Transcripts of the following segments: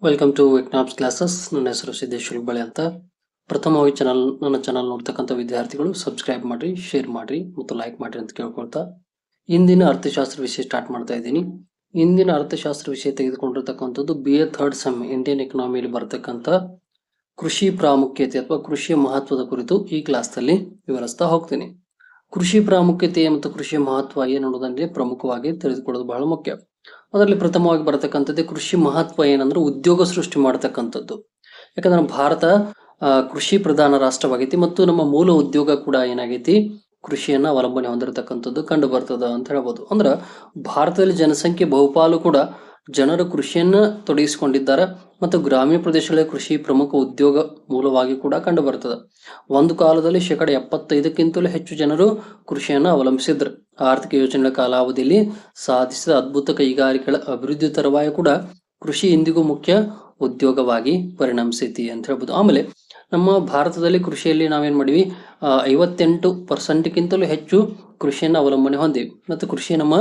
Welcome to economics classes. ನನ್ನ ಹೆಸರು ಸಿದ್ದೇಶ್ ಹುಲ್ಬಳೆ ಅಂತ. ಪ್ರಥಮವಾಗಿ ನನ್ನ ಚಾನಲ್ ನೋಡ್ತಕ್ಕಂಥ ವಿದ್ಯಾರ್ಥಿಗಳು ಸಬ್ಸ್ಕ್ರೈಬ್ ಮಾಡ್ರಿ, ಶೇರ್ ಮಾಡ್ರಿ ಮತ್ತು ಲೈಕ್ ಮಾಡ್ರಿ ಅಂತ ಕೇಳ್ಕೊಳ್ತಾ ಇಂದಿನ ಅರ್ಥಶಾಸ್ತ್ರ ವಿಷಯ ಸ್ಟಾರ್ಟ್ ಮಾಡ್ತಾ ಇದ್ದೀನಿ. ಇಂದಿನ ಅರ್ಥಶಾಸ್ತ್ರ ವಿಷಯ ತೆಗೆದುಕೊಂಡಿರ್ತಕ್ಕಂಥದ್ದು BA ಥರ್ಡ್ ಸೆಮ್ ಇಂಡಿಯನ್ ಎಕನಾಮಿಯಲ್ಲಿ ಬರ್ತಕ್ಕಂಥ ಕೃಷಿ ಪ್ರಾಮುಖ್ಯತೆ ಅಥವಾ ಕೃಷಿಯ ಮಹತ್ವದ ಕುರಿತು ಈ ಕ್ಲಾಸ್ನಲ್ಲಿ ವಿವರಿಸ್ತಾ ಹೋಗ್ತೀನಿ. ಕೃಷಿ ಪ್ರಾಮುಖ್ಯತೆ ಮತ್ತು ಕೃಷಿಯ ಮಹತ್ವ ಏನು ಅನ್ನೋದನ್ನೇ ಪ್ರಮುಖವಾಗಿ ತಿಳಿದುಕೊಳ್ಳೋದು ಬಹಳ ಮುಖ್ಯ. ಅದರಲ್ಲಿ ಪ್ರಥಮವಾಗಿ ಬರತಕ್ಕಂಥದ್ದೇ ಕೃಷಿ ಮಹತ್ವ ಏನಂದ್ರೆ ಉದ್ಯೋಗ ಸೃಷ್ಟಿ ಮಾಡತಕ್ಕಂಥದ್ದು. ಯಾಕಂದ್ರೆ ನಮ್ಮ ಭಾರತ ಕೃಷಿ ಪ್ರಧಾನ ರಾಷ್ಟ್ರವಾಗೈತಿ ಮತ್ತು ನಮ್ಮ ಮೂಲ ಉದ್ಯೋಗ ಕೂಡ ಏನಾಗೈತಿ, ಕೃಷಿಯನ್ನ ಅವಲಂಬನೆ ಹೊಂದಿರತಕ್ಕಂಥದ್ದು ಕಂಡು ಬರ್ತದ ಅಂತ ಹೇಳ್ಬೋದು. ಅಂದ್ರ ಭಾರತದಲ್ಲಿ ಜನಸಂಖ್ಯೆ ಬಹುಪಾಲು ಕೂಡ ಜನರು ಕೃಷಿಯನ್ನ ತೊಡಗಿಸಿಕೊಂಡಿದ್ದಾರೆ ಮತ್ತು ಗ್ರಾಮೀಣ ಪ್ರದೇಶಗಳಲ್ಲಿ ಕೃಷಿ ಪ್ರಮುಖ ಉದ್ಯೋಗ ಮೂಲವಾಗಿ ಕೂಡ ಕಂಡು ಬರ್ತದೆ. ಒಂದು ಕಾಲದಲ್ಲಿ 75%ಕ್ಕಿಂತಲೂ ಹೆಚ್ಚು ಜನರು ಕೃಷಿಯನ್ನು ಅವಲಂಬಿಸಿದ್ರು. ಆರ್ಥಿಕ ಯೋಜನೆಗಳ ಕಾಲಾವಧಿಯಲ್ಲಿ ಸಾಧಿಸಿದ ಅದ್ಭುತ ಕೈಗಾರಿಕೆಗಳ ಅಭಿವೃದ್ಧಿ ತರುವಾಯ ಕೂಡ ಕೃಷಿ ಇಂದಿಗೂ ಮುಖ್ಯ ಉದ್ಯೋಗವಾಗಿ ಪರಿಣಮಿಸೈತಿ ಅಂತ ಹೇಳ್ಬೋದು. ಆಮೇಲೆ ನಮ್ಮ ಭಾರತದಲ್ಲಿ ಕೃಷಿಯಲ್ಲಿ ನಾವೇನ್ ಮಾಡಿವಿ, 58%ಕ್ಕಿಂತಲೂ ಹೆಚ್ಚು ಕೃಷಿಯನ್ನು ಅವಲಂಬನೆ ಹೊಂದಿವಿ ಮತ್ತು ಕೃಷಿ ನಮ್ಮ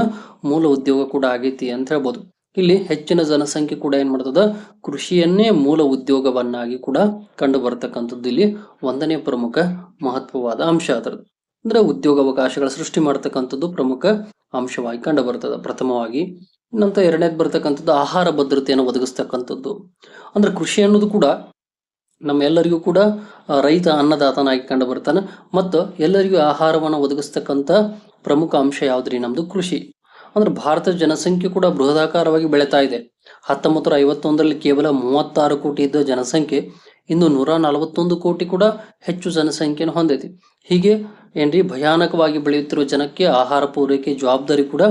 ಮೂಲ ಉದ್ಯೋಗ ಕೂಡ ಆಗೈತಿ ಅಂತ ಹೇಳ್ಬೋದು. ಇಲ್ಲಿ ಹೆಚ್ಚಿನ ಜನಸಂಖ್ಯೆ ಕೂಡ ಏನ್ ಮಾಡ್ತದ, ಕೃಷಿಯನ್ನೇ ಮೂಲ ಉದ್ಯೋಗವನ್ನಾಗಿ ಕೂಡ ಕಂಡು ಬರ್ತಕ್ಕಂಥದ್ದು ಇಲ್ಲಿ ಒಂದನೇ ಪ್ರಮುಖ ಮಹತ್ವವಾದ ಅಂಶ. ಅದರದ್ದು ಅಂದ್ರೆ ಉದ್ಯೋಗಾವಕಾಶಗಳ ಸೃಷ್ಟಿ ಮಾಡತಕ್ಕಂಥದ್ದು ಪ್ರಮುಖ ಅಂಶವಾಗಿ ಕಂಡು ಬರ್ತದ ಪ್ರಥಮವಾಗಿ. ನಂತರ ಎರಡನೇದು ಬರ್ತಕ್ಕಂಥದ್ದು ಆಹಾರ ಭದ್ರತೆಯನ್ನು ಒದಗಿಸ್ತಕ್ಕಂಥದ್ದು. ಅಂದ್ರೆ ಕೃಷಿ ಅನ್ನೋದು ಕೂಡ ನಮ್ಮೆಲ್ಲರಿಗೂ ಕೂಡ ರೈತ ಅನ್ನದಾತನಾಗಿ ಕಂಡು ಬರ್ತಾನೆ ಮತ್ತು ಎಲ್ಲರಿಗೂ ಆಹಾರವನ್ನು ಒದಗಿಸ್ತಕ್ಕಂಥ ಪ್ರಮುಖ ಅಂಶ ಯಾವ್ದ್ರಿ, ನಮ್ದು ಕೃಷಿ. ಅಂದ್ರೆ ಭಾರತದ ಜನಸಂಖ್ಯೆ ಕೂಡ ಬೃಹದಾಕಾರವಾಗಿ ಬೆಳೀತಾ ಇದೆ. 1951ರಲ್ಲಿ ಕೇವಲ 36 ಕೋಟಿ ಇದ್ದ ಜನಸಂಖ್ಯೆ ಇಂದು 141 ಕೋಟಿ ಕೂಡ ಹೆಚ್ಚು ಜನಸಂಖ್ಯೆಯನ್ನು ಹೊಂದೈತಿ. ಹೀಗೆ ಏನ್ರಿ ಭಯಾನಕವಾಗಿ ಬೆಳೆಯುತ್ತಿರುವ ಜನಕ್ಕೆ ಆಹಾರ ಪೂರೈಕೆ ಜವಾಬ್ದಾರಿ ಕೂಡ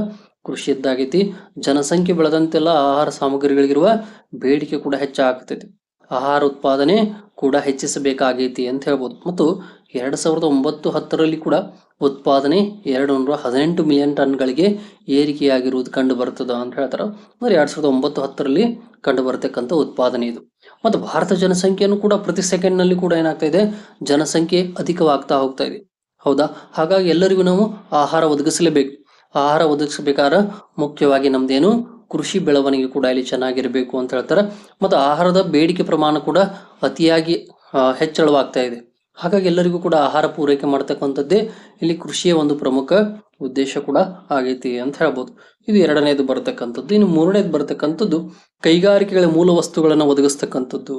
ಕೃಷಿಯದ್ದಾಗೈತಿ. ಜನಸಂಖ್ಯೆ ಬೆಳೆದಂತೆಲ್ಲ ಆಹಾರ ಸಾಮಗ್ರಿಗಳಿಗಿರುವ ಬೇಡಿಕೆ ಕೂಡ ಹೆಚ್ಚಾಗ್ತೈತಿ. ಆಹಾರ ಉತ್ಪಾದನೆ ಕೂಡ ಹೆಚ್ಚಿಸಬೇಕಾಗೈತಿ ಅಂತ ಹೇಳ್ಬೋದು. ಮತ್ತು 2009-10ರಲ್ಲಿ ಕೂಡ ಉತ್ಪಾದನೆ 218 ಮಿಲಿಯನ್ ಟನ್ಗಳಿಗೆ ಏರಿಕೆಯಾಗಿರುವುದು ಕಂಡು ಬರ್ತದ ಅಂತ ಹೇಳ್ತಾರೆ. ಅಂದ್ರೆ 2009-10ರಲ್ಲಿ ಕಂಡು ಬರತಕ್ಕಂಥ ಉತ್ಪಾದನೆ ಇದು. ಮತ್ತು ಭಾರತ ಜನಸಂಖ್ಯೆಯನ್ನು ಕೂಡ ಪ್ರತಿ ಸೆಕೆಂಡ್ ನಲ್ಲಿ ಕೂಡ ಏನಾಗ್ತಾ ಇದೆ, ಜನಸಂಖ್ಯೆ ಅಧಿಕವಾಗ್ತಾ ಹೋಗ್ತಾ ಇದೆ. ಹೌದಾ? ಹಾಗಾಗಿ ಎಲ್ಲರಿಗೂ ನಾವು ಆಹಾರ ಒದಗಿಸಲೇಬೇಕು. ಆಹಾರ ಒದಗಿಸಬೇಕಾದ್ರೆ ಮುಖ್ಯವಾಗಿ ನಮ್ದೇನು ಕೃಷಿ ಬೆಳವಣಿಗೆ ಕೂಡ ಇಲ್ಲಿ ಚೆನ್ನಾಗಿರ್ಬೇಕು ಅಂತ ಹೇಳ್ತಾರೆ. ಮತ್ತು ಆಹಾರದ ಬೇಡಿಕೆ ಪ್ರಮಾಣ ಕೂಡ ಅತಿಯಾಗಿ ಹೆಚ್ಚಳವಾಗ್ತಾ ಇದೆ. ಹಾಗಾಗಿ ಎಲ್ಲರಿಗೂ ಕೂಡ ಆಹಾರ ಪೂರೈಕೆ ಮಾಡ್ತಕ್ಕಂಥದ್ದೇ ಇಲ್ಲಿ ಕೃಷಿಯ ಒಂದು ಪ್ರಮುಖ ಉದ್ದೇಶ ಕೂಡ ಆಗೈತಿ ಅಂತ ಹೇಳ್ಬೋದು. ಇದು ಎರಡನೇದು ಬರ್ತಕ್ಕಂಥದ್ದು. ಇನ್ನು ಮೂರನೇದು ಬರ್ತಕ್ಕಂಥದ್ದು ಕೈಗಾರಿಕೆಗಳ ಮೂಲ ವಸ್ತುಗಳನ್ನು ಒದಗಿಸ್ತಕ್ಕಂಥದ್ದು.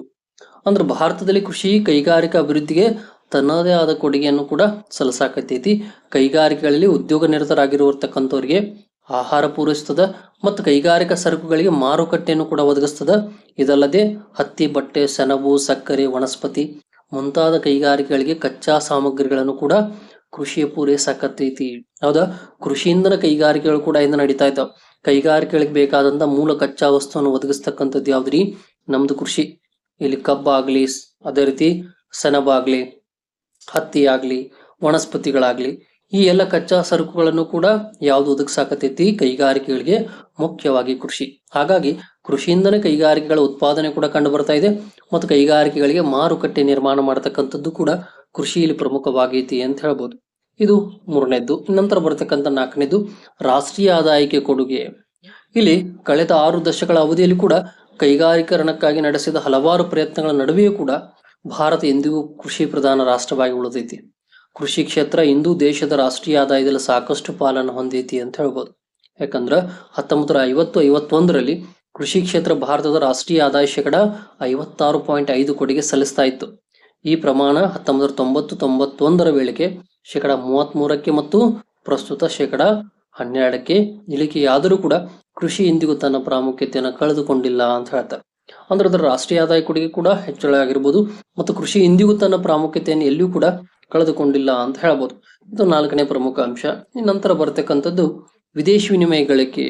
ಅಂದ್ರೆ ಭಾರತದಲ್ಲಿ ಕೃಷಿ ಕೈಗಾರಿಕಾ ಅಭಿವೃದ್ಧಿಗೆ ತನ್ನದೇ ಆದ ಕೊಡುಗೆಯನ್ನು ಕೂಡ ಸಲ್ಲಿಸಾಕತ್ತೈತಿ. ಕೈಗಾರಿಕೆಗಳಲ್ಲಿ ಉದ್ಯೋಗ ನಿರತರಾಗಿರತಕ್ಕಂಥವ್ರಿಗೆ ಆಹಾರ ಪೂರೈಸ್ತದ ಮತ್ತು ಕೈಗಾರಿಕಾ ಸರಕುಗಳಿಗೆ ಮಾರುಕಟ್ಟೆಯನ್ನು ಕೂಡ ಒದಗಿಸ್ತದ. ಇದಲ್ಲದೆ ಹತ್ತಿ, ಬಟ್ಟೆ, ಸೆಣಬು, ಸಕ್ಕರೆ, ವನಸ್ಪತಿ ಮುಂತಾದ ಕೈಗಾರಿಕೆಗಳಿಗೆ ಕಚ್ಚಾ ಸಾಮಗ್ರಿಗಳನ್ನು ಕೂಡ ಕೃಷಿಯ ಪೂರೈಸಾಕತ್ತೈತಿ. ಹೌದಾ? ಕೃಷಿಯಿಂದನ ಕೈಗಾರಿಕೆಗಳು ಕೂಡ ಇಂದ ನಡೀತಾ ಇದ್ದಾವ. ಕೈಗಾರಿಕೆಗಳಿಗೆ ಬೇಕಾದಂತ ಮೂಲ ಕಚ್ಚಾ ವಸ್ತುವನ್ನು ಒದಗಿಸ್ತಕ್ಕಂಥದ್ದು ಯಾವ್ದ್ರಿ, ನಮ್ದು ಕೃಷಿ. ಇಲ್ಲಿ ಕಬ್ಬಾಗ್ಲಿ, ಅದೇ ರೀತಿ ಸೆಣಬಾಗ್ಲಿ, ಹತ್ತಿ ಆಗ್ಲಿ, ವನಸ್ಪತಿಗಳಾಗ್ಲಿ, ಈ ಎಲ್ಲ ಕಚ್ಚಾ ಸರಕುಗಳನ್ನು ಕೂಡ ಯಾವ್ದು ಒದಗಿಸಾಕತೈತಿ, ಕೈಗಾರಿಕೆಗಳಿಗೆ ಮುಖ್ಯವಾಗಿ ಕೃಷಿ. ಹಾಗಾಗಿ ಕೃಷಿಯಿಂದನೇ ಕೈಗಾರಿಕೆಗಳ ಉತ್ಪಾದನೆ ಕೂಡ ಕಂಡು ಬರ್ತಾ ಇದೆ ಮತ್ತು ಕೈಗಾರಿಕೆಗಳಿಗೆ ಮಾರುಕಟ್ಟೆ ನಿರ್ಮಾಣ ಮಾಡತಕ್ಕಂಥದ್ದು ಕೂಡ ಕೃಷಿಯಲ್ಲಿ ಪ್ರಮುಖವಾಗೈತಿ ಅಂತ ಹೇಳ್ಬೋದು. ಇದು ಮೂರನೇದ್ದು. ನಂತರ ಬರ್ತಕ್ಕಂಥ ನಾಲ್ಕನೇದು ರಾಷ್ಟ್ರೀಯ ಆದಾಯಕ್ಕೆ ಕೊಡುಗೆ. ಇಲ್ಲಿ ಕಳೆದ 6 ದಶಕಗಳ ಅವಧಿಯಲ್ಲಿ ಕೂಡ ಕೈಗಾರಿಕರಣಕ್ಕಾಗಿ ನಡೆಸಿದ ಹಲವಾರು ಪ್ರಯತ್ನಗಳ ನಡುವೆಯೂ ಕೂಡ ಭಾರತ ಎಂದಿಗೂ ಕೃಷಿ ಪ್ರಧಾನ ರಾಷ್ಟ್ರವಾಗಿ ಉಳಿದೈತಿ. ಕೃಷಿ ಕ್ಷೇತ್ರ ಇಂದು ದೇಶದ ರಾಷ್ಟ್ರೀಯ ಆದಾಯದಲ್ಲಿ ಸಾಕಷ್ಟು ಪಾಲನ್ನು ಹೊಂದೈತಿ ಅಂತ ಹೇಳ್ಬೋದು. ಯಾಕಂದ್ರ 1950-51ರಲ್ಲಿ ಕೃಷಿ ಕ್ಷೇತ್ರ ಭಾರತದ ರಾಷ್ಟ್ರೀಯ ಆದಾಯ 56.5 ಕೊಡುಗೆ ಸಲ್ಲಿಸ್ತಾ ಇತ್ತು. ಈ ಪ್ರಮಾಣ 1990-91ರ ವೇಳೆಗೆ 33% ಮತ್ತು ಪ್ರಸ್ತುತ 12% ಇಳಿಕೆಯಾದರೂ ಕೂಡ ಕೃಷಿ ಇಂದಿಗೂ ತನ್ನ ಪ್ರಾಮುಖ್ಯತೆಯನ್ನು ಕಳೆದುಕೊಂಡಿಲ್ಲ ಅಂತ ಹೇಳ್ತಾರೆ. ಅಂದ್ರೆ ಅದರ ರಾಷ್ಟ್ರೀಯ ಆದಾಯ ಕೊಡುಗೆ ಕೂಡ ಹೆಚ್ಚಳ ಆಗಿರ್ಬೋದು ಮತ್ತು ಕೃಷಿ ಇಂದಿಗೂ ತನ್ನ ಪ್ರಾಮುಖ್ಯತೆಯನ್ನು ಎಲ್ಲಿಯೂ ಕೂಡ ಕಳೆದುಕೊಂಡಿಲ್ಲ ಅಂತ ಹೇಳ್ಬೋದು. ಇದು ನಾಲ್ಕನೇ ಪ್ರಮುಖ ಅಂಶ. ನಂತರ ಬರ್ತಕ್ಕಂಥದ್ದು ವಿದೇಶಿ ವಿನಿಮಯ ಗಳಿಕೆ.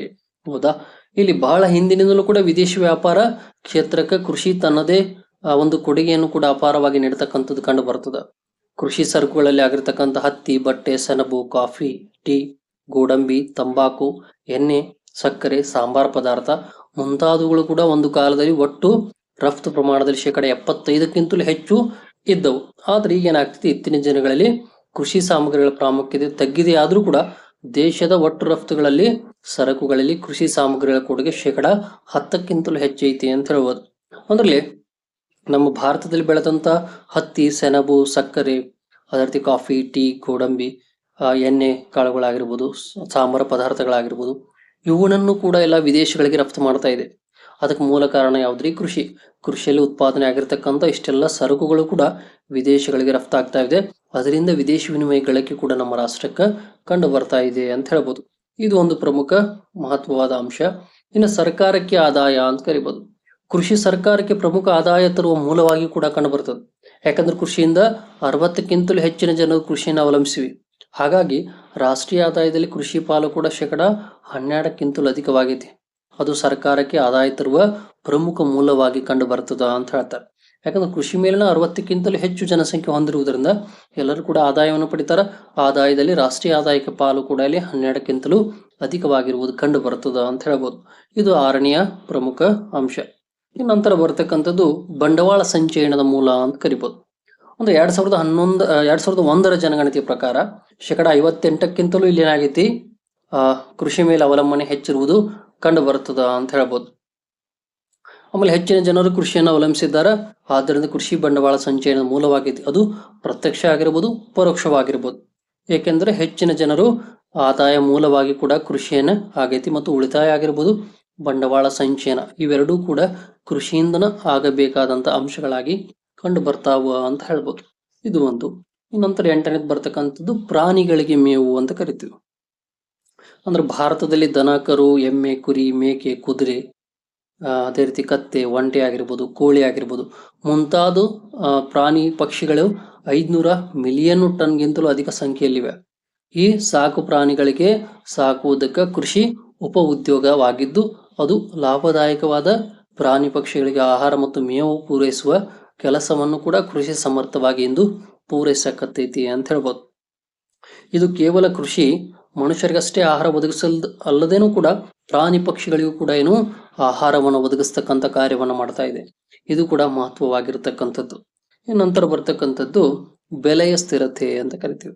ಹೌದಾ? ಇಲ್ಲಿ ಬಹಳ ಹಿಂದಿನಿಂದಲೂ ಕೂಡ ವಿದೇಶಿ ವ್ಯಾಪಾರ ಕ್ಷೇತ್ರಕ್ಕೆ ಕೃಷಿ ತನ್ನದೇ ಒಂದು ಕೊಡುಗೆಯನ್ನು ಕೂಡ ಅಪಾರವಾಗಿ ನೀಡತಕ್ಕಂಥದ್ದು ಕಂಡು ಬರ್ತದೆ. ಕೃಷಿ ಸರಕುಗಳಲ್ಲಿ ಆಗಿರ್ತಕ್ಕಂಥ ಹತ್ತಿ, ಬಟ್ಟೆ, ಸೆಣಬು, ಕಾಫಿ, ಟೀ, ಗೋಡಂಬಿ, ತಂಬಾಕು, ಎಣ್ಣೆ, ಸಕ್ಕರೆ, ಸಾಂಬಾರ ಪದಾರ್ಥ ಮುಂತಾದವುಗಳು ಕೂಡ ಒಂದು ಕಾಲದಲ್ಲಿ ಒಟ್ಟು ರಫ್ತು ಪ್ರಮಾಣದಲ್ಲಿ 75%ಕ್ಕಿಂತಲೂ ಹೆಚ್ಚು ಇದ್ದವು. ಆದ್ರೆ ಈಗ ಏನಾಗ್ತದೆ, ಇತ್ತೀನ ದಿನಗಳಲ್ಲಿ ಕೃಷಿ ಸಾಮಗ್ರಿಗಳ ಪ್ರಾಮುಖ್ಯತೆ ತಗ್ಗಿದೆ. ಆದ್ರೂ ಕೂಡ ದೇಶದ ಒಟ್ಟು ರಫ್ತುಗಳಲ್ಲಿ ಸರಕುಗಳಲ್ಲಿ ಕೃಷಿ ಸಾಮಗ್ರಿಗಳ ಕೊಡುಗೆ 10%ಕ್ಕಿಂತಲೂ ಹೆಚ್ಚೈತಿ ಅಂತ ಹೇಳ್ಬೋದು. ಅದರಲ್ಲಿ ನಮ್ಮ ಭಾರತದಲ್ಲಿ ಬೆಳೆದಂಥ ಹತ್ತಿ, ಸೆಣಬು, ಸಕ್ಕರೆ, ಅದೇ ರೀತಿ ಕಾಫಿ, ಟೀ, ಗೋಡಂಬಿ, ಎಣ್ಣೆ ಕಾಳುಗಳಾಗಿರ್ಬೋದು, ಸಾಂಬಾರ ಪದಾರ್ಥಗಳಾಗಿರ್ಬೋದು, ಇವುಗಳನ್ನು ಕೂಡ ಎಲ್ಲ ವಿದೇಶಗಳಿಗೆ ರಫ್ತು ಮಾಡ್ತಾ ಇದೆ. ಅದಕ್ಕೆ ಮೂಲ ಕಾರಣ ಯಾವ್ದ್ರಿ? ಕೃಷಿ. ಕೃಷಿಯಲ್ಲಿ ಉತ್ಪಾದನೆ ಆಗಿರ್ತಕ್ಕಂಥ ಇಷ್ಟೆಲ್ಲ ಸರಕುಗಳು ಕೂಡ ವಿದೇಶಗಳಿಗೆ ರಫ್ತಾಗ್ತಾ ಇದೆ. ಅದರಿಂದ ವಿದೇಶಿ ವಿನಿಮಯ ಗಳಿಕೆ ಕೂಡ ನಮ್ಮ ರಾಷ್ಟ್ರಕ್ಕೆ ಕಂಡು ಬರ್ತಾ ಇದೆ ಅಂತ ಹೇಳ್ಬೋದು. ಇದು ಒಂದು ಪ್ರಮುಖ ಮಹತ್ವವಾದ ಅಂಶ. ಇನ್ನು ಸರ್ಕಾರಕ್ಕೆ ಆದಾಯ ಅಂತ ಕರಿಬೋದು. ಕೃಷಿ ಸರ್ಕಾರಕ್ಕೆ ಪ್ರಮುಖ ಆದಾಯ ತರುವ ಮೂಲವಾಗಿ ಕೂಡ ಕಂಡು ಬರ್ತದೆ. ಯಾಕಂದ್ರೆ ಕೃಷಿಯಿಂದ 60ಕ್ಕಿಂತಲೂ ಹೆಚ್ಚಿನ ಜನರು ಕೃಷಿಯನ್ನು ಅವಲಂಬಿಸಿವಿ. ಹಾಗಾಗಿ ರಾಷ್ಟ್ರೀಯ ಆದಾಯದಲ್ಲಿ ಕೃಷಿ ಪಾಲು ಕೂಡ 12%ಕ್ಕಿಂತಲೂ ಅಧಿಕವಾಗೈತಿ. ಅದು ಸರ್ಕಾರಕ್ಕೆ ಆದಾಯ ತರುವ ಪ್ರಮುಖ ಮೂಲವಾಗಿ ಕಂಡು ಬರ್ತದ ಅಂತ ಹೇಳ್ತಾರೆ. ಯಾಕಂದ್ರೆ ಕೃಷಿ ಮೇಲಿನ 60ಕ್ಕಿಂತಲೂ ಹೆಚ್ಚು ಜನಸಂಖ್ಯೆ ಹೊಂದಿರುವುದರಿಂದ ಎಲ್ಲರೂ ಕೂಡ ಆದಾಯವನ್ನು ಪಡಿತಾರ. ಆದಾಯದಲ್ಲಿ ರಾಷ್ಟ್ರೀಯ ಆದಾಯಕ್ಕೆ ಪಾಲು ಕೂಡ ಇಲ್ಲಿ 12ಕ್ಕಿಂತಲೂ ಅಧಿಕವಾಗಿರುವುದು ಕಂಡು ಬರ್ತದ ಅಂತ ಹೇಳ್ಬೋದು. ಇದು 6ನೆಯ ಪ್ರಮುಖ ಅಂಶ. ಇನ್ನು ನಂತರ ಬರ್ತಕ್ಕಂಥದ್ದು ಬಂಡವಾಳ ಸಂಚಯನದ ಮೂಲ ಅಂತ ಕರಿಬೋದು. ಒಂದು 2001ರ ಜನಗಣತಿಯ ಪ್ರಕಾರ 58%ಕ್ಕಿಂತಲೂ ಇಲ್ಲಿ ಏನಾಗೈತಿ, ಕೃಷಿ ಮೇಲೆ ಅವಲಂಬನೆ ಹೆಚ್ಚಿರುವುದು ಕಂಡು ಬರ್ತದ ಅಂತ ಹೇಳ್ಬೋದು. ಆಮೇಲೆ ಹೆಚ್ಚಿನ ಜನರು ಕೃಷಿಯನ್ನು ಅವಲಂಬಿಸಿದ್ದಾರೆ. ಆದ್ದರಿಂದ ಕೃಷಿ ಬಂಡವಾಳ ಸಂಚಯನದ ಮೂಲವಾಗೈತಿ. ಅದು ಪ್ರತ್ಯಕ್ಷ ಆಗಿರ್ಬೋದು, ಪರೋಕ್ಷವಾಗಿರ್ಬೋದು. ಏಕೆಂದರೆ ಹೆಚ್ಚಿನ ಜನರು ಆದಾಯ ಮೂಲವಾಗಿ ಕೂಡ ಕೃಷಿಯನ್ನ ಆಗೈತಿ. ಮತ್ತು ಉಳಿತಾಯ ಆಗಿರ್ಬೋದು, ಬಂಡವಾಳ ಸಂಚಯನ ಇವೆರಡೂ ಕೂಡ ಕೃಷಿಯಿಂದನ ಆಗಬೇಕಾದಂತ ಅಂಶಗಳಾಗಿ ಕಂಡು ಬರ್ತಾವ ಅಂತ ಹೇಳ್ಬೋದು. ಇದು ಒಂದು. ನಂತರ 8ನೇದು ಬರ್ತಕ್ಕಂಥದ್ದು ಪ್ರಾಣಿಗಳಿಗೆ ಮೇವು ಅಂತ ಕರಿತೀವಿ. ಅಂದ್ರೆ ಭಾರತದಲ್ಲಿ ದನ, ಕರು, ಎಮ್ಮೆ, ಕುರಿ, ಮೇಕೆ, ಕುದುರೆ, ಅದೇ ರೀತಿ ಕತ್ತೆ, ಒಂಟೆ ಆಗಿರ್ಬೋದು, ಕೋಳಿ ಆಗಿರ್ಬೋದು, ಮುಂತಾದ ಪ್ರಾಣಿ ಪಕ್ಷಿಗಳು 500 ಮಿಲಿಯನ್ ಟನ್ಗಿಂತಲೂ ಅಧಿಕ ಸಂಖ್ಯೆಯಲ್ಲಿವೆ. ಈ ಸಾಕು ಪ್ರಾಣಿಗಳಿಗೆ ಸಾಕುವುದಕ್ಕೆ ಕೃಷಿ ಉಪ ಉದ್ಯೋಗವಾಗಿದ್ದು, ಅದು ಲಾಭದಾಯಕವಾದ ಪ್ರಾಣಿ ಪಕ್ಷಿಗಳಿಗೆ ಆಹಾರ ಮತ್ತು ಮೇವು ಪೂರೈಸುವ ಕೆಲಸವನ್ನು ಕೂಡ ಕೃಷಿ ಸಮರ್ಥವಾಗಿ ಇಂದು ಪೂರೈಸಕತ್ತೈತಿ ಅಂತ ಹೇಳ್ಬೋದು. ಇದು ಕೇವಲ ಕೃಷಿ ಮನುಷ್ಯರಿಗಷ್ಟೇ ಆಹಾರ ಒದಗಿಸಲ್ ಅಲ್ಲದೇನೂ ಕೂಡ ಪ್ರಾಣಿ ಪಕ್ಷಿಗಳಿಗೂ ಕೂಡ ಏನು ಆಹಾರವನ್ನು ಒದಗಿಸ್ತಕ್ಕಂಥ ಕಾರ್ಯವನ್ನು ಮಾಡ್ತಾ ಇದೆ. ಇದು ಕೂಡ ಮಹತ್ವವಾಗಿರ್ತಕ್ಕಂಥದ್ದು. ನಂತರ ಬರ್ತಕ್ಕಂಥದ್ದು ಬೆಲೆಯ ಸ್ಥಿರತೆ ಅಂತ ಕರಿತೀವಿ.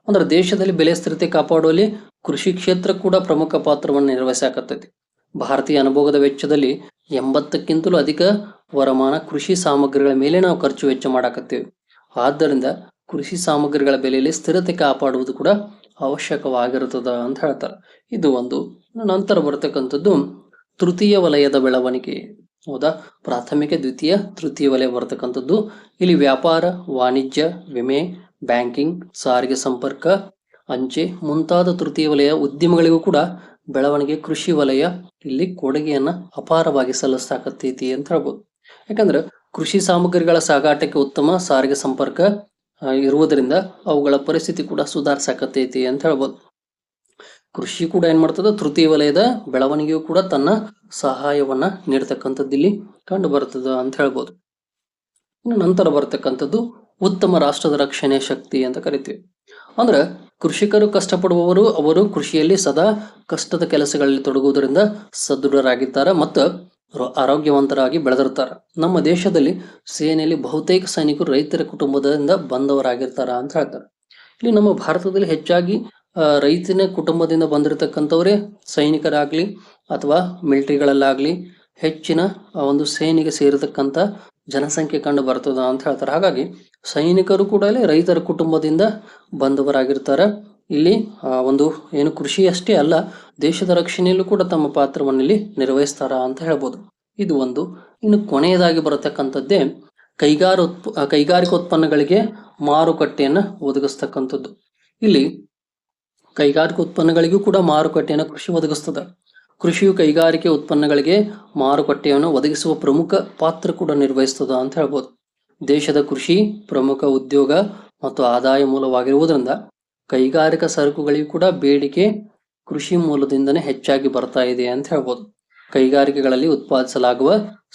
ಅಂದ್ರೆ ದೇಶದಲ್ಲಿ ಬೆಲೆ ಸ್ಥಿರತೆ ಕಾಪಾಡುವಲ್ಲಿ ಕೃಷಿ ಕ್ಷೇತ್ರ ಕೂಡ ಪ್ರಮುಖ ಪಾತ್ರವನ್ನು ನಿರ್ವಹಿಸಾಕತ್ತೈತಿ. ಭಾರತೀಯ ಅನುಭೋಗದ ವೆಚ್ಚದಲ್ಲಿ 80ಕ್ಕಿಂತಲೂ ಅಧಿಕ ವರಮಾನ ಕೃಷಿ ಸಾಮಗ್ರಿಗಳ ಮೇಲೆ ನಾವು ಖರ್ಚು ವೆಚ್ಚ ಮಾಡಾಕತ್ತೇವೆ. ಆದ್ದರಿಂದ ಕೃಷಿ ಸಾಮಗ್ರಿಗಳ ಬೆಲೆಯಲ್ಲಿ ಸ್ಥಿರತೆ ಕಾಪಾಡುವುದು ಕೂಡ ಅವಶ್ಯಕವಾಗಿರುತ್ತದ ಅಂತ ಹೇಳ್ತಾರೆ. ಇದು ಒಂದು. ನಂತರ ಬರ್ತಕ್ಕಂಥದ್ದು ತೃತೀಯ ವಲಯದ ಬೆಳವಣಿಗೆ. ಹೌದಾ, ಪ್ರಾಥಮಿಕ, ದ್ವಿತೀಯ, ತೃತೀಯ ವಲಯ ಬರ್ತಕ್ಕಂಥದ್ದು. ಇಲ್ಲಿ ವ್ಯಾಪಾರ, ವಾಣಿಜ್ಯ, ವಿಮೆ, ಬ್ಯಾಂಕಿಂಗ್, ಸಾರಿಗೆ ಸಂಪರ್ಕ, ಅಂಚೆ ಮುಂತಾದ ತೃತೀಯ ವಲಯ ಉದ್ಯಮಗಳಿಗೂ ಕೂಡ ಬೆಳವಣಿಗೆ ಕೃಷಿ ವಲಯ ಇಲ್ಲಿ ಕೊಡುಗೆಯನ್ನ ಅಪಾರವಾಗಿ ಸಲ್ಲಿಸಾಕತ್ತೈತಿ ಅಂತ ಹೇಳ್ಬೋದು. ಯಾಕಂದ್ರೆ ಕೃಷಿ ಸಾಮಗ್ರಿಗಳ ಸಾಗಾಟಕ್ಕೆ ಉತ್ತಮ ಸಾರಿಗೆ ಸಂಪರ್ಕ ಇರುವುದರಿಂದ ಅವುಗಳ ಪರಿಸ್ಥಿತಿ ಕೂಡ ಸುಧಾರಿಸಾಕತ್ತೈತಿ ಅಂತ ಹೇಳ್ಬೋದು. ಕೃಷಿ ಕೂಡ ಏನ್ ಮಾಡ್ತದ, ತೃತೀಯ ವಲಯದ ಬೆಳವಣಿಗೆಯೂ ಕೂಡ ತನ್ನ ಸಹಾಯವನ್ನ ನೀಡ್ತಕ್ಕಂಥದ್ದು ಇಲ್ಲಿ ಕಂಡು ಬರ್ತದ ಅಂತ ಹೇಳ್ಬೋದು. ಇನ್ನು ನಂತರ ಬರ್ತಕ್ಕಂಥದ್ದು ಉತ್ತಮ ರಾಷ್ಟ್ರದ ರಕ್ಷಣೆ ಶಕ್ತಿ ಅಂತ ಕರಿತೀವಿ. ಅಂದ್ರೆ ಕೃಷಿಕರು ಕಷ್ಟಪಡುವವರು, ಅವರು ಕೃಷಿಯಲ್ಲಿ ಸದಾ ಕಷ್ಟದ ಕೆಲಸಗಳಲ್ಲಿ ತೊಡಗುವುದರಿಂದ ಸದೃಢರಾಗಿದ್ದಾರೆ ಮತ್ತು ಆರೋಗ್ಯವಂತರಾಗಿ ಬೆಳೆದಿರ್ತಾರೆ. ನಮ್ಮ ದೇಶದಲ್ಲಿ ಸೇನೆಯಲ್ಲಿ ಬಹುತೇಕ ಸೈನಿಕರು ರೈತರ ಕುಟುಂಬದಿಂದ ಬಂದವರಾಗಿರ್ತಾರ ಅಂತ ಹೇಳ್ತಾರೆ. ಇಲ್ಲಿ ನಮ್ಮ ಭಾರತದಲ್ಲಿ ಹೆಚ್ಚಾಗಿ ರೈತನ ಕುಟುಂಬದಿಂದ ಬಂದಿರತಕ್ಕಂಥವರೇ ಸೈನಿಕರಾಗ್ಲಿ ಅಥವಾ ಮಿಲಿಟರಿಗಳಲ್ಲಾಗ್ಲಿ ಹೆಚ್ಚಿನ ಒಂದು ಸೇನೆಗೆ ಸೇರತಕ್ಕಂಥ ಜನಸಂಖ್ಯೆ ಕಂಡು ಬರ್ತದ ಅಂತ ಹೇಳ್ತಾರೆ. ಹಾಗಾಗಿ ಸೈನಿಕರು ಕೂಡ ರೈತರ ಕುಟುಂಬದಿಂದ ಬಂದವರಾಗಿರ್ತಾರೆ. ಇಲ್ಲಿ ಒಂದು ಏನು ಕೃಷಿ ಅಷ್ಟೇ ಅಲ್ಲ, ದೇಶದ ರಕ್ಷಣೆಯಲ್ಲೂ ಕೂಡ ತಮ್ಮ ಪಾತ್ರವನ್ನು ಇಲ್ಲಿ ನಿರ್ವಹಿಸ್ತಾರ ಅಂತ ಹೇಳ್ಬೋದು. ಇದು ಒಂದು. ಇನ್ನು ಕೊನೆಯದಾಗಿ ಬರತಕ್ಕಂಥದ್ದೇ ಕೈಗಾರಿಕಾ ಉತ್ಪನ್ನಗಳಿಗೆ ಮಾರುಕಟ್ಟೆಯನ್ನ ಒದಗಿಸ್ತಕ್ಕಂಥದ್ದು. ಇಲ್ಲಿ ಕೈಗಾರಿಕಾ ಉತ್ಪನ್ನಗಳಿಗೂ ಕೂಡ ಮಾರುಕಟ್ಟೆಯನ್ನು ಕೃಷಿ ಒದಗಿಸ್ತದ. ಕೃಷಿಯು ಕೈಗಾರಿಕೆ ಉತ್ಪನ್ನಗಳಿಗೆ ಮಾರುಕಟ್ಟೆಯನ್ನು ಒದಗಿಸುವ ಪ್ರಮುಖ ಪಾತ್ರ ಕೂಡ ನಿರ್ವಹಿಸ್ತದ ಅಂತ ಹೇಳ್ಬೋದು. ದೇಶದ ಕೃಷಿ ಪ್ರಮುಖ ಉದ್ಯೋಗ ಮತ್ತು ಆದಾಯ ಮೂಲವಾಗಿರುವುದರಿಂದ ಕೈಗಾರಿಕಾ ಸರಕುಗಳಿಗೂ ಕೂಡ ಬೇಡಿಕೆ ಕೃಷಿ ಮೂಲದಿಂದನೇ ಹೆಚ್ಚಾಗಿ ಬರ್ತಾ ಇದೆ ಅಂತ ಹೇಳ್ಬೋದು. ಕೈಗಾರಿಕೆಗಳಲ್ಲಿ ಉತ್ಪಾದಿಸಲಾಗುವ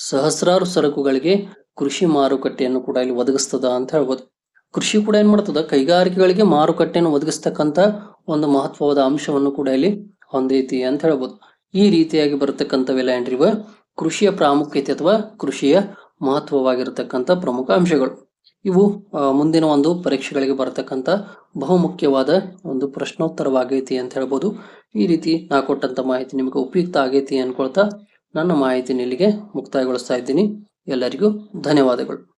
ಸಹಸ್ರಾರು ಸರಕುಗಳಿಗೆ ಕೃಷಿ ಮಾರುಕಟ್ಟೆಯನ್ನು ಕೂಡ ಇಲ್ಲಿ ಒದಗಿಸ್ತದ ಅಂತ ಹೇಳ್ಬೋದು. ಕೃಷಿ ಕೂಡ ಏನ್ ಮಾಡ್ತದ, ಕೈಗಾರಿಕೆಗಳಿಗೆ ಮಾರುಕಟ್ಟೆಯನ್ನು ಒದಗಿಸ್ತಕ್ಕಂಥ ಒಂದು ಮಹತ್ವವಾದ ಅಂಶವನ್ನು ಕೂಡ ಇಲ್ಲಿ ಹೊಂದೈತಿ ಅಂತ ಹೇಳ್ಬೋದು. ಈ ರೀತಿಯಾಗಿ ಬರತಕ್ಕಂಥವೆಲ್ಲ ಏನ್ರಿವ ಕೃಷಿಯ ಪ್ರಾಮುಖ್ಯತೆ ಅಥವಾ ಕೃಷಿಯ ಮಹತ್ವವಾಗಿರತಕ್ಕಂಥ ಪ್ರಮುಖ ಅಂಶಗಳು. ಇವು ಮುಂದಿನ ಒಂದು ಪರೀಕ್ಷೆಗಳಿಗೆ ಬರತಕ್ಕಂಥ ಬಹುಮುಖ್ಯವಾದ ಒಂದು ಪ್ರಶ್ನೋತ್ತರವಾಗೈತಿ ಅಂತ ಹೇಳ್ಬೋದು. ಈ ರೀತಿ ನಾ ಕೊಟ್ಟಂತ ಮಾಹಿತಿ ನಿಮಗೆ ಉಪಯುಕ್ತ ಆಗೈತಿ ಅನ್ಕೊಳ್ತಾ ನನ್ನ ಮಾಹಿತಿನ ಇಲ್ಲಿಗೆ ಮುಕ್ತಾಯಗೊಳಿಸ್ತಾ ಇದ್ದೀನಿ. ಎಲ್ಲರಿಗೂ ಧನ್ಯವಾದಗಳು.